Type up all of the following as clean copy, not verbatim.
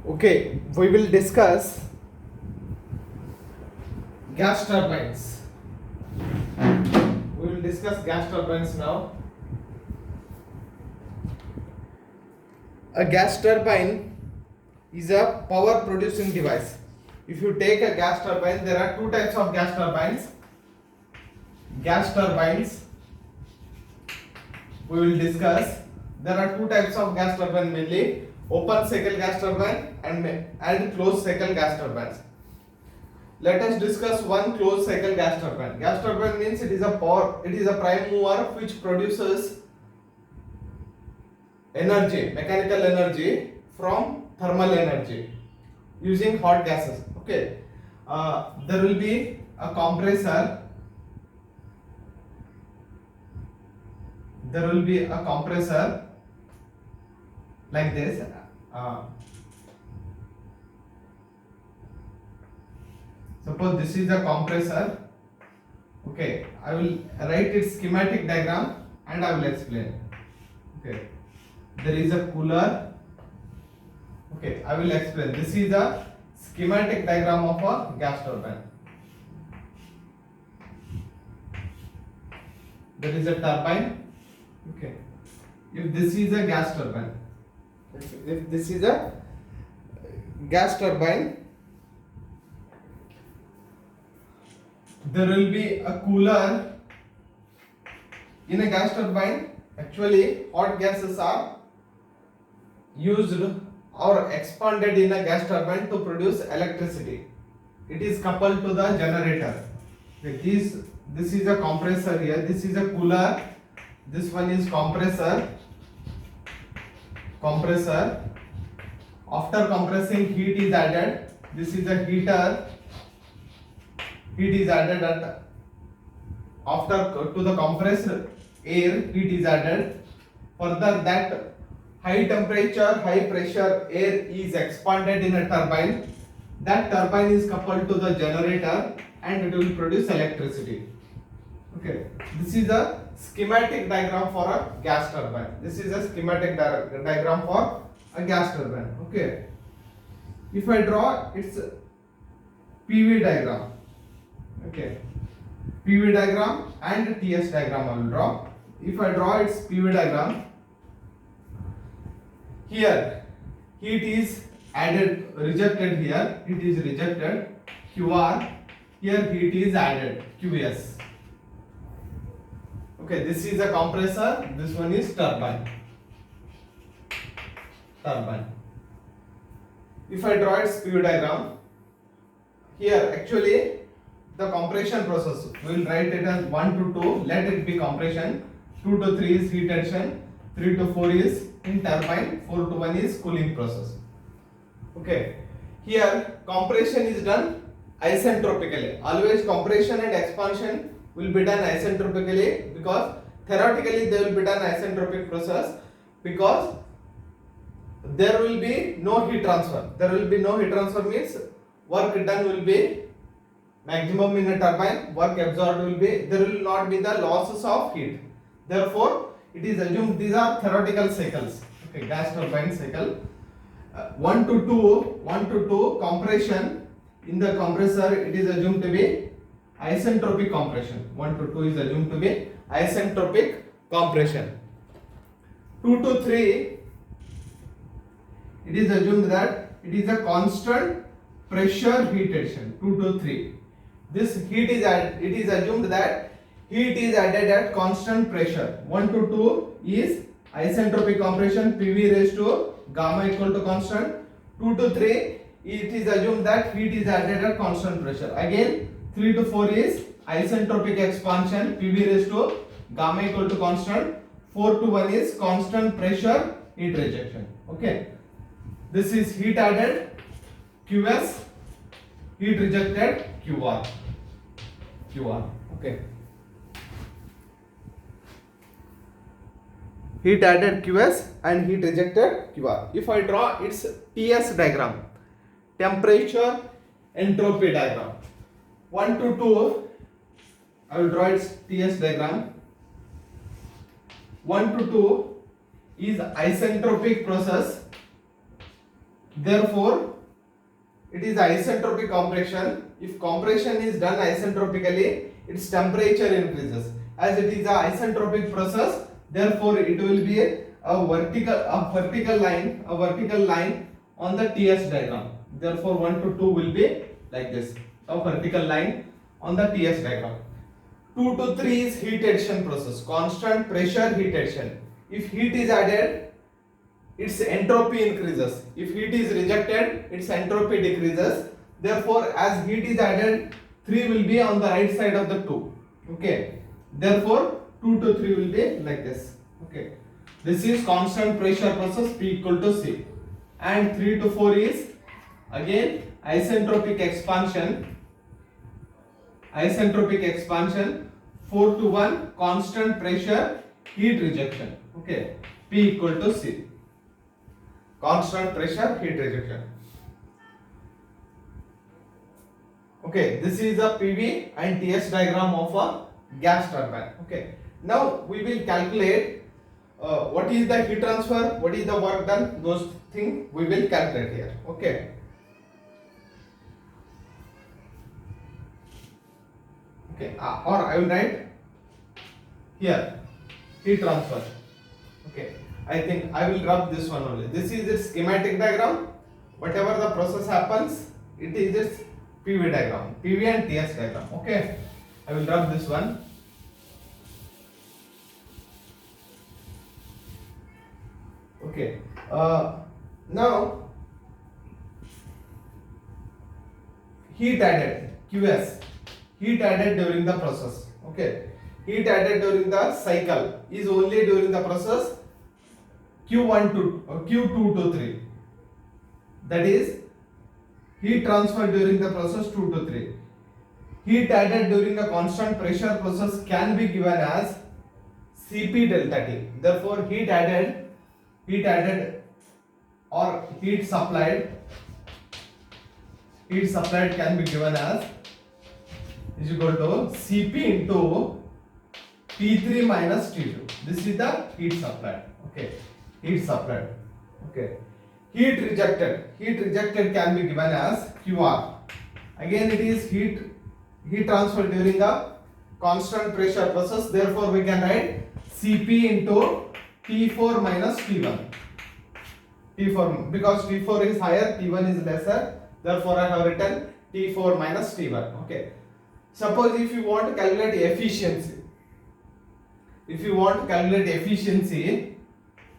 Okay, we will discuss gas turbines. We will discuss gas turbines now. A gas turbine is a power producing device. If you take a gas turbine, there are two types of gas turbines. Gas turbines we will discuss. There are two types of gas turbine mainly: open cycle gas turbine and closed cycle gas turbines. Let us discuss one closed cycle gas turbine. Gas turbine means it is a prime mover which produces energy, mechanical energy from thermal energy using hot gases. Okay, there will be a compressor. There will be a compressor like this. Suppose this is a compressor. Okay, I will write its schematic diagram and I will explain. Okay, there is a cooler. Okay, I will explain. This is a schematic diagram of a gas turbine. There is a turbine. Okay, if this is a gas turbine, if this is a gas turbine, there will be a cooler in a gas turbine. Actually, hot gases are used or expanded in a gas turbine to produce electricity. It is coupled to the generator. This is a compressor here. This is a cooler. This one is compressor. After compressing, heat is added. This is a heater. Heat is added after to the compressed air. Heat is added. Further, that high temperature, high pressure air is expanded in a turbine. That turbine is coupled to the generator and it will produce electricity. Okay, this is a schematic diagram for a gas turbine. This is a schematic diagram for a gas turbine. Okay, if I draw its PV diagram. Okay, PV diagram and TS diagram I will draw. If I draw its PV diagram, here heat is added, rejected here, it is rejected, QR, here heat is added, QS. Okay, this is a compressor, this one is turbine. If I draw its PV diagram, here actually the compression process, we will write it as 1 to 2, let it be compression, 2 to 3 is heat addition, 3 to 4 is in turbine, 4 to 1 is cooling process. Okay, here compression is done isentropically. Always compression and expansion will be done isentropically, because theoretically they will be done isentropic process, because there will be no heat transfer. There will be no heat transfer means work done will be maximum in a turbine, work absorbed will be, there will not be the losses of heat. Therefore, it is assumed these are theoretical cycles. Okay, gas turbine cycle. 1 to 2 compression in the compressor, it is assumed to be isentropic compression. 1 to 2 is assumed to be isentropic compression. 2 to 3, it is assumed that it is a constant pressure heat addition. 2 to 3. This heat is added, it is assumed that heat is added at constant pressure. 1 to 2 is isentropic compression, PV raised to gamma equal to constant. 2 to 3, it is assumed that heat is added at constant pressure. Again, 3 to 4 is isentropic expansion, PV raised to gamma equal to constant. 4 to 1 is constant pressure heat rejection. Okay, this is heat added QS, heat rejected QR. Okay, heat added QS and heat rejected QR. If I draw its TS diagram, temperature entropy diagram, 1 to 2, I will draw its TS diagram. 1 to 2 is isentropic process. Therefore, it is isentropic compression. If compression is done isentropically, its temperature increases. As it is a isentropic process, therefore it will be a vertical line on the TS diagram. Therefore, 1 to 2 will be like this, a vertical line on the TS diagram. 2 to 3 is heat addition process, constant pressure heat addition. If heat is added, its entropy increases. If heat is rejected, its entropy decreases. Therefore, as heat is added, 3 will be on the right side of the 2. Okay. Therefore, 2 to 3 will be like this. Okay. This is constant pressure process, P equal to C. And 3 to 4 is again isentropic expansion. Isentropic expansion. 4 to 1 constant pressure heat rejection. Okay. P equal to C. Constant pressure heat rejection. Okay, this is a PV and TS diagram of a gas turbine. Okay, now we will calculate what is the heat transfer, what is the work done, those things we will calculate here. Okay. Okay, or I will write here heat transfer. Okay, I think I will rub this one only. This is its schematic diagram. Whatever the process happens, it is its PV diagram, PV and TS diagram. Okay, I will rub this one. Okay, now heat added, QS, heat added during the process. Okay, heat added during the cycle is only during the process Q1 to Q2 to 3. That is heat transfer during the process 2 to 3. Heat added during a constant pressure process can be given as Cp delta T. Therefore, heat added or heat supplied can be given as is equal to Cp into T3 minus T2. This is the heat supplied. Okay, heat supplied. Okay, heat rejected can be given as QR. Again, it is heat transfer during a constant pressure process. Therefore, we can write Cp into T4 minus T1. T4 because T4 is higher, T1 is lesser. Therefore, I have written T4 minus T1. Okay. Suppose if you want to calculate efficiency,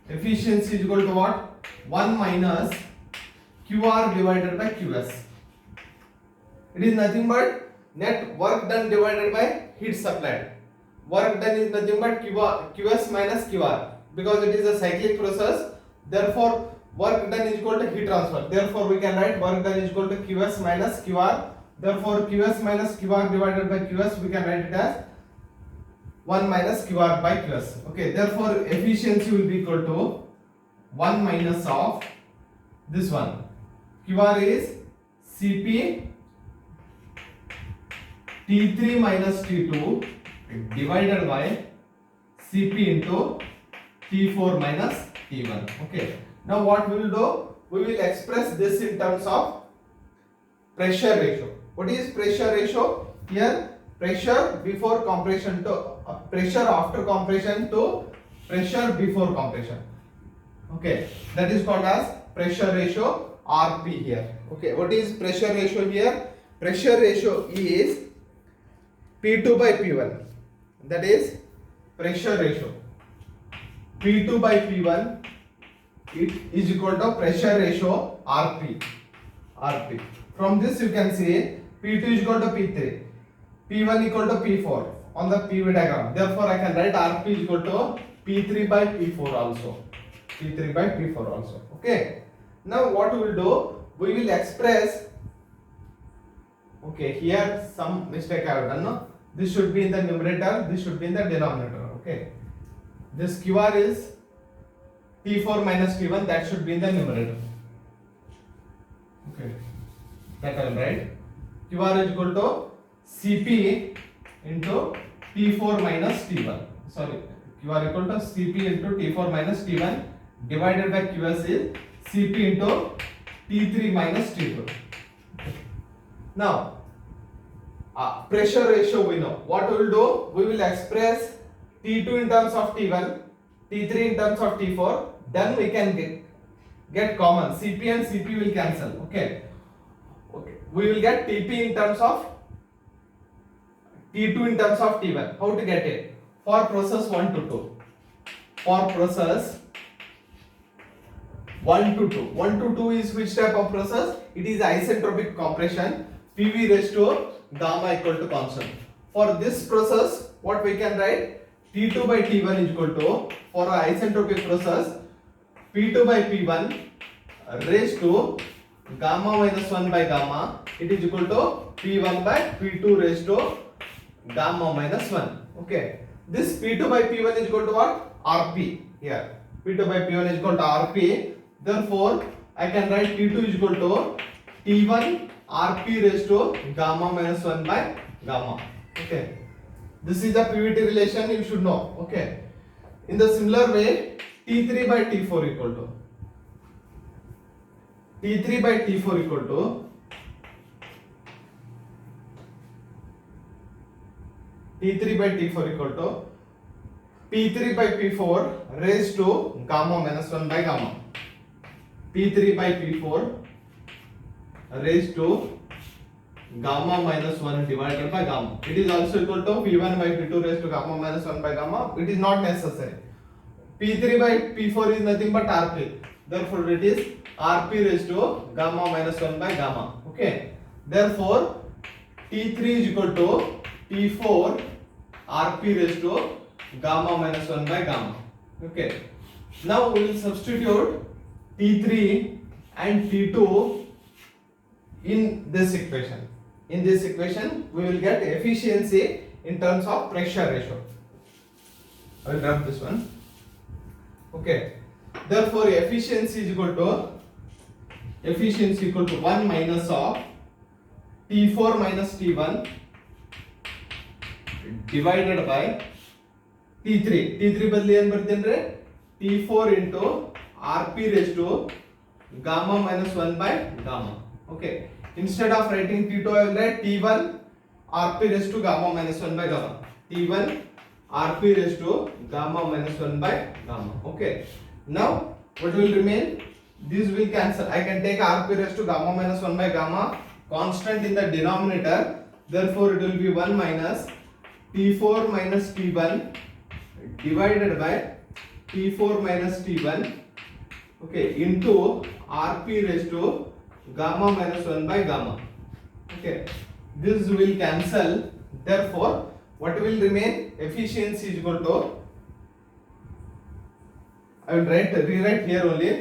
efficiency is equal to what? 1 minus QR divided by QS. It is nothing but net work done divided by heat supplied. Work done is nothing but QS minus QR because it is a cyclic process. Therefore, work done is equal to heat transfer. Therefore, we can write work done is equal to QS minus QR. Therefore, QS minus QR divided by QS, we can write it as 1 minus QR by QS. Okay, therefore, efficiency will be equal to 1 minus of this one. QR is Cp T3 minus T2 divided by Cp into T4 minus T1. Okay. Now what we will do? We will express this in terms of pressure ratio. What is pressure ratio? Here pressure before compression to pressure after compression to pressure before compression. Okay, that is called as pressure ratio RP here. Okay, what is pressure ratio here? Pressure ratio is P2 by P1. That is pressure ratio. P2 by P1 it is equal to pressure ratio RP. From this you can see P2 is equal to P3, P1 equal to P4 on the PV diagram. Therefore, I can write RP is equal to P3 by P4 also. P3 by P4 also. Okay. Now what we will do? We will express. Okay, here some mistake I have done. No? This should be in the numerator. This should be in the denominator. Okay. This QR is T4 minus T1. That should be in the numerator. Okay. That I will write. QR is equal to Cp into T4 minus T1. Sorry, QR equal to Cp into T4 minus T1 divided by QS is Cp into T3 minus T2. Now, pressure ratio we know. What we will do? We will express T2 in terms of T1, T3 in terms of T4. Then we can get common. Cp and Cp will cancel. Okay. We will get Tp in terms of T2 in terms of T1. How to get it? For process 1 to 2. For process 1 to 2. 1 to 2 is which type of process? It is isentropic compression. PV raised to gamma equal to constant. For this process, what we can write? T2 by T1 is equal to, for isentropic process, P2 by P1 raised to gamma minus 1 by gamma, it is equal to P1 by P2 raised to gamma minus 1. Okay. This P2 by P1 is equal to what? RP. Here. P2 by P1 is equal to RP. Therefore, I can write T2 is equal to T1 RP raised to gamma minus 1 by gamma. Okay. This is the PVT relation you should know. Okay. In the similar way, T3 by T4 equal to T3 by T4 equal to T3 by T4 equal to P3 by P4 raised to gamma minus 1 by gamma. P3 by P4 raised to gamma minus 1 divided by gamma. It is also equal to P1 by P2 raised to gamma minus 1 by gamma. It is not necessary. P3 by P4 is nothing but RP. Therefore, it is RP raised to gamma minus 1 by gamma. Okay. Therefore, T3 is equal to T4 RP raised to gamma minus 1 by gamma. Okay. Now we will substitute T3 and T2 in this equation. In this equation, we will get efficiency in terms of pressure ratio. I will grab this one. Okay. Therefore, efficiency is equal to 1 minus of T4 minus T1 divided by T3. T3 बदली ಏನು ಬರ್ತೀನಿ T4 into RP raised to gamma minus 1 by gamma. Okay. Instead of writing T2, I will write T1 RP raised to gamma minus 1 by gamma. T1 RP raised to gamma minus 1 by gamma. Okay. Now, what will remain? This will cancel. I can take RP raised to gamma minus 1 by gamma constant in the denominator. Therefore, it will be 1 minus T4 minus T1 divided by T4 minus T1. Okay. Into RP raised to gamma minus 1 by gamma. Okay. This will cancel. Therefore, what will remain? Efficiency is equal to, I will rewrite here only.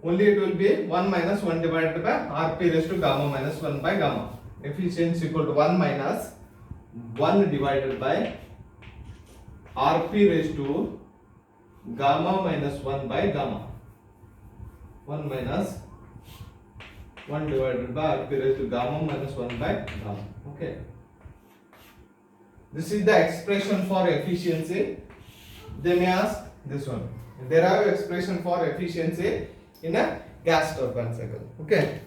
Only it will be 1 minus 1 divided by RP raised to gamma minus 1 by gamma. Efficiency equal to 1 minus 1 divided by RP raised to gamma minus 1 by gamma. 1 minus 1 divided by RP raised to gamma minus 1 by gamma. Okay. This is the expression for efficiency. They may ask this one. There are expression for efficiency in a gas turbine cycle. Okay.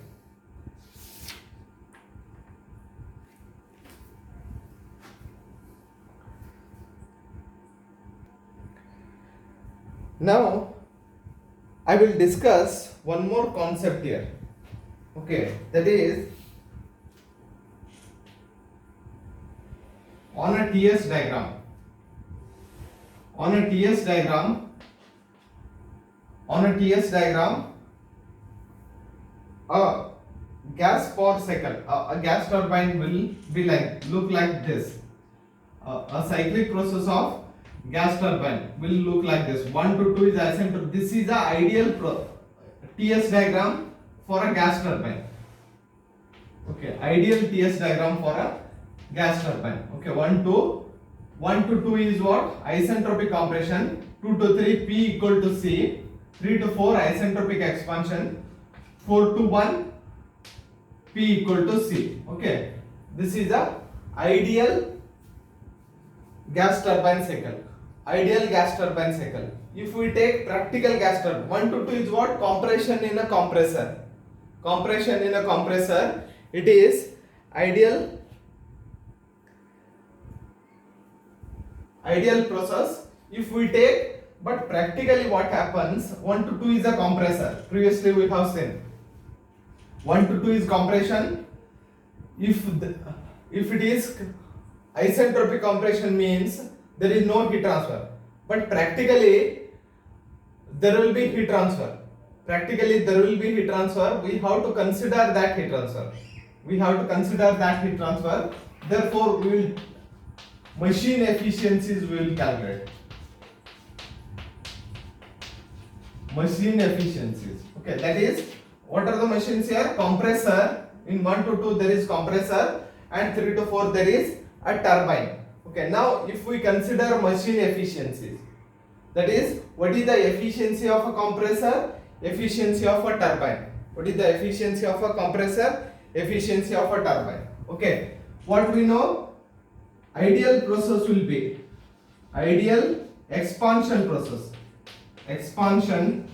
Now, I will discuss one more concept here. Okay, that is on a TS diagram. On a TS diagram, a gas power cycle, a gas turbine will be look like this. A cyclic process of gas turbine will look like this. 1 to 2 is isentropic. This is the ideal TS diagram for a gas turbine. Okay, ideal TS diagram for a gas turbine. Okay, 1 to 2 is what? Isentropic compression. 2 to 3 P equal to C. 3 to 4 isentropic expansion. 4 to 1 P equal to C. Okay, this is the ideal gas turbine cycle. Ideal gas turbine cycle. If we take practical gas turbine, 1 to 2 is what? Compression in a compressor. compression in a compressor, it is ideal process if we take, but practically what happens, 1 to 2 is a compressor. Previously we have seen 1 to 2 is compression. If it is isentropic compression, means there is no heat transfer, but practically there will be heat transfer. We have to consider that heat transfer. Therefore we will machine efficiencies we will calculate. Machine efficiencies. Okay, that is, what are the machines here? Compressor. In 1 to 2 there is compressor, and 3 to 4 there is a turbine. Okay, now if we consider machine efficiencies, that is, what is the efficiency of a compressor, efficiency of a turbine? What is the efficiency of a compressor, efficiency of a turbine? Okay, what we know, ideal process will be ideal expansion process. Expansion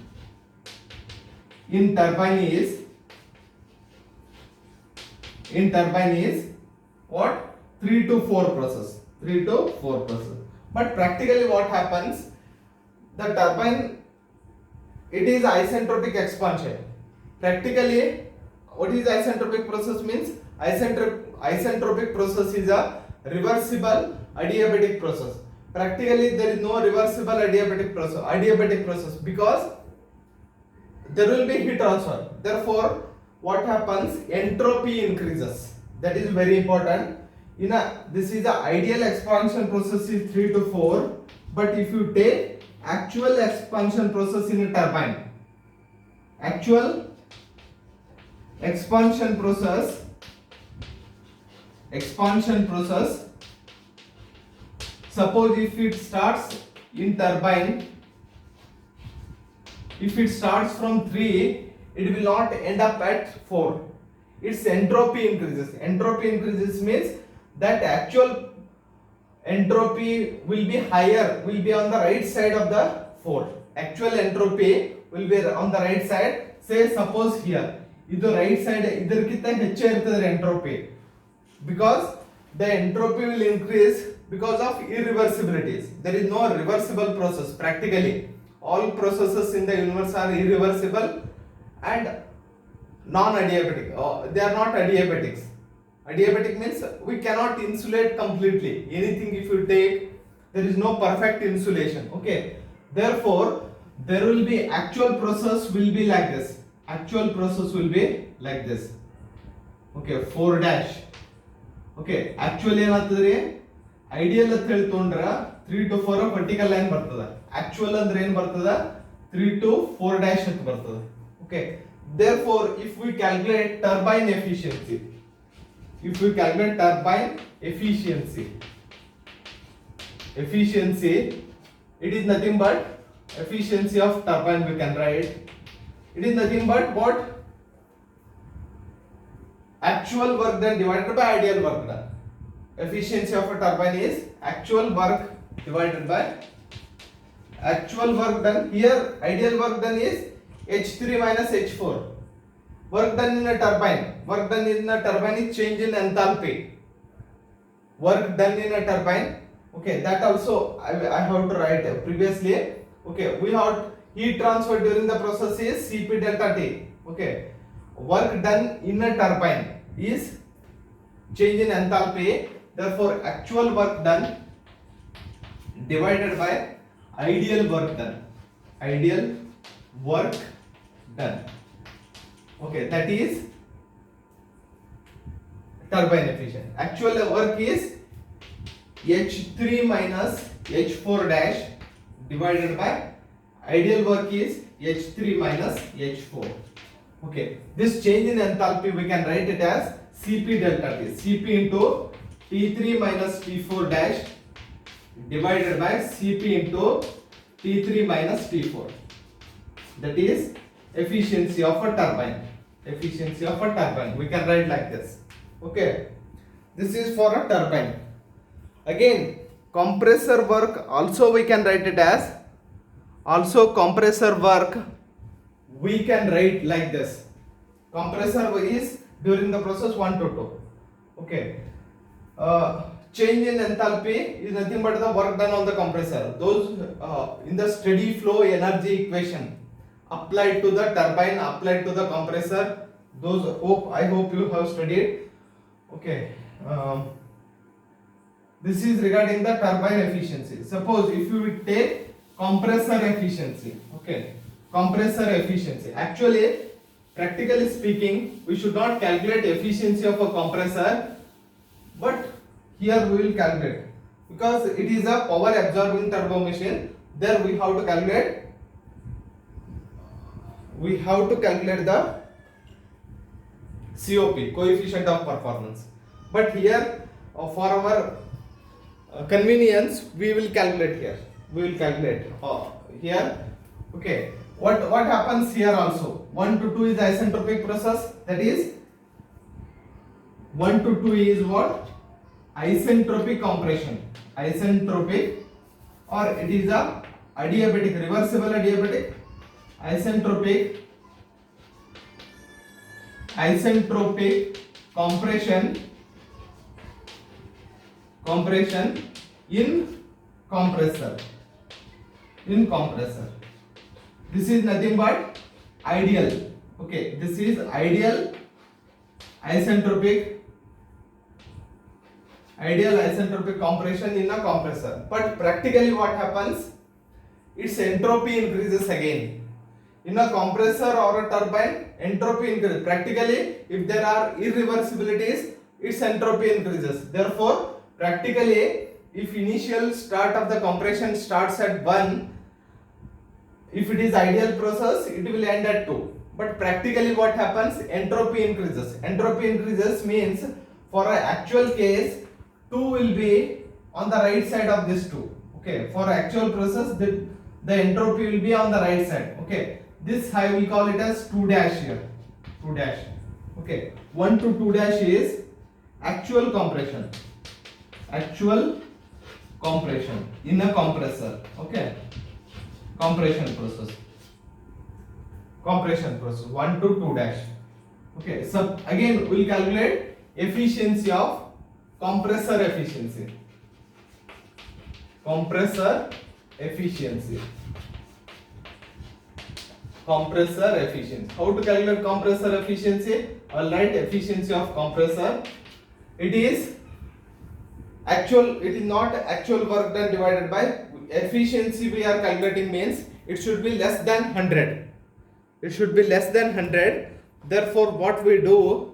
in turbine is what? 3 to 4 process. But practically what happens, the turbine, it is isentropic expansion. Practically, what is isentropic process means? Isentropic process is a reversible adiabatic process. Practically there is no reversible adiabatic process because there will be heat transfer. Therefore what happens, entropy increases. That is very important. This is the ideal expansion process is 3 to 4, but if you take actual expansion process in a turbine, actual expansion process, suppose if it starts in turbine, if it starts from 3, it will not end up at 4. Its entropy increases. Entropy increases means that actual entropy will be higher, will be on the right side of the 4. Actual entropy will be on the right side. Say suppose here, idu right side idarkita ಹೆಚ್ಚು ಇರ್ತದೆ entropy, because the entropy will increase because of irreversibilities. There is no reversible process. Practically all processes in the universe are irreversible and non-adiabatic. They are not adiabatics. Adiabatic means we cannot insulate completely. Anything if you take, there is no perfect insulation. Okay, therefore there will be actual process will be like this. Okay, 4 dash. Okay, actually ಏನಾಗ್ತದ್ರಿ, ideal ಅಂತ ಹೇಳಿ ತೊಗೊಂಡ್ರ 3 to 4 vertical line ಬರ್ತದ. Actual ಅಂದ್ರೆ ಏನು ಬರ್ತದ, 3 to 4 dash ಅಂತ ಬರ್ತದ. Okay, therefore if we calculate turbine efficiency, it is nothing but efficiency of turbine we can write. It is nothing but what? Actual work done divided by ideal work done. Efficiency of a turbine is actual work divided by actual work done. Here ideal work done is H3 minus H4. Work done in a turbine is change in enthalpy. Work done in a turbine, okay, that also I have to write previously. Okay, we have heat transfer during the process is Cp delta T. Okay, work done in a turbine is change in enthalpy. Therefore actual work done divided by ideal work done. Okay, that is turbine efficient. Actual work is H3 minus H4 dash divided by ideal work is H3 minus H4. Okay, this change in enthalpy we can write it as Cp delta T. Cp into T3 minus T4 dash divided by Cp into T3 minus T4. That is efficiency of a turbine. We can write like this. Okay, this is for a turbine. Again, compressor work also we can write it as, compressor work we can write like this. compressor is during the process 1 to 2. Okay. Change in enthalpy is nothing but the work done on the compressor. Those in the steady flow energy equation applied to the turbine, applied to the compressor. Those I hope you have studied. Okay. This is regarding the turbine efficiency. Suppose if you will take compressor efficiency. Okay. Compressor efficiency. Actually, practically speaking, we should not calculate efficiency of a compressor, but here we will calculate because it is a power absorbing turbo machine. There we have to calculate. We have to calculate the COP, coefficient of performance. But here, for our convenience, we will calculate here. We will calculate here. Okay. What happens here also? 1 to 2 is isentropic process. That is 1 to 2 is what? Isentropic compression. Isentropic, or it is a adiabatic, reversible adiabatic. Isentropic compression in compressor. This is nothing but ideal. Okay, this is ideal isentropic compression in a compressor. But practically what happens? Its entropy increases again. In a compressor or a turbine, entropy increases. Practically, if there are irreversibilities, its entropy increases. Therefore, practically, if initial start of the compression starts at 1, if it is ideal process, it will end at 2. But practically what happens? Entropy increases. Entropy increases means for an actual case, 2 will be on the right side of this 2. Okay, for actual process, the entropy will be on the right side. Okay, this I will call it as 2 dash here. 2 dash. Okay, 1 to 2 dash is actual compression. Actual compression in a compressor. Okay, compression process 1 to 2 dash. Okay, so again we will calculate efficiency of compressor efficiency. How to calculate compressor efficiency? Alright, efficiency of compressor. It is not actual work done divided by efficiency. We are calculating means it should be less than 100. Therefore, what we do?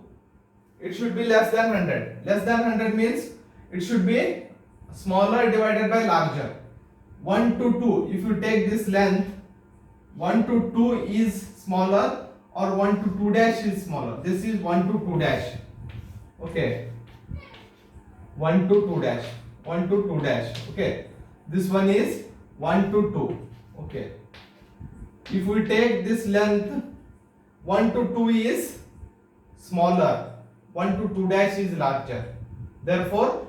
It should be less than 100. Less than 100 means it should be smaller divided by larger. 1 to 2. If you take this length, 1 to 2 is smaller, or 1 to 2 dash is smaller. This is 1 to 2 dash. Okay. 1 to 2 dash. Okay. This one is 1 to 2. Okay. If we take this length, 1 to 2 is smaller, 1 to 2 dash is larger. Therefore,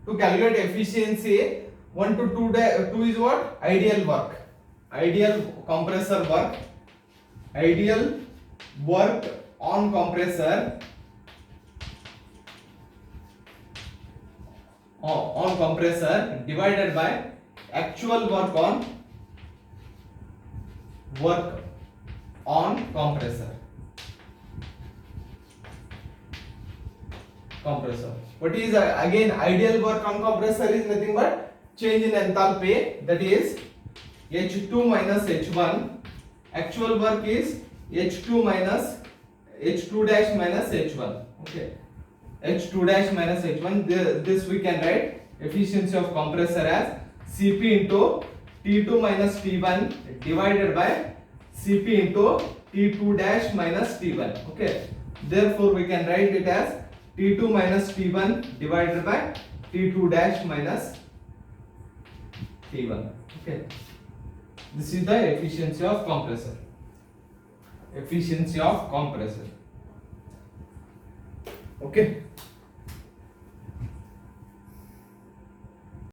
to calculate efficiency, 1 to 2 is what? Ideal work. Ideal compressor work. Ideal work on compressor. On compressor divided by actual work on compressor. What is again ideal work on compressor is nothing but change in enthalpy, that is H2 minus H1. Actual work is H2 dash minus H1. Okay, H2 dash minus H1. This we can write efficiency of compressor as Cp into T2 minus T1 divided by Cp into T2 dash minus T1. Okay, therefore we can write it as T2 minus T1 divided by T2 dash minus T1. Okay, this is the efficiency of compressor. Okay.